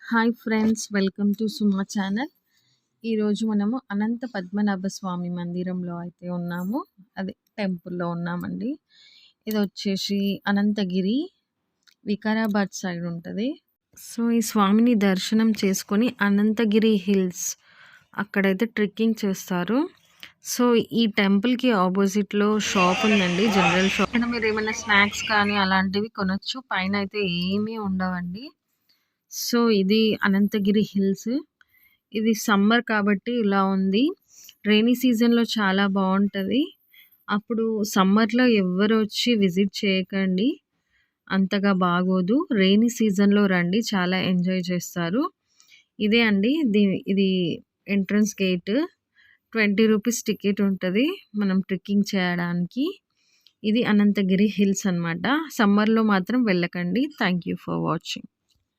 Hi friends, welcome to Suma channel. ఈరోజు మనము అనంత పద్మనాభ స్వామి మందిరంలో అయితే ఉన్నాము. అదే టెంపుల్‌లో ఉన్నామండి. ఇది వచ్చేసి అనంతగిరి, వికారాబాద్ సైడ్ ఉంటది. సో, ఈ స్వామిని దర్శనం చేసుకొని అనంతగిరి హిల్స్ అక్కడైతే ట్రెక్కింగ్ చేస్తారు. సో, ఈ టెంపుల్‌కి ఆపోజిట్‌లో షాప్ ఉందండి. General shop. ఇక్కడ మీరేమైనా స్నాక్స్ కానీ అలాంటివి కొనొచ్చు. పైనయితే ఏమీ ఉండవండి. సో, ఇది అనంతగిరి హిల్స్. ఇది సమ్మర్ కాబట్టి ఇలా ఉంది. రెయినీ సీజన్‌లో చాలా బావుంటది. అప్పుడు సమ్మర్‌లో ఎవ్వరొచ్చి విజిట్ చేయకండి. అంతగా బాగోదు. రెయినీ సీజన్‌లో రండి, చాలా ఎంజాయ్ చేస్తారు. ఇదే అండి ఇది ఎంట్రన్స్ గేట్. ₹20 టికెట్ ఉంటది మనం ట్రెక్కింగ్ చేయడానికి. ఇది అనంతగిరి హిల్స్ అనమాట. సమ్మర్‌లో మాత్రం వెళ్ళకండి. Thank you for watching.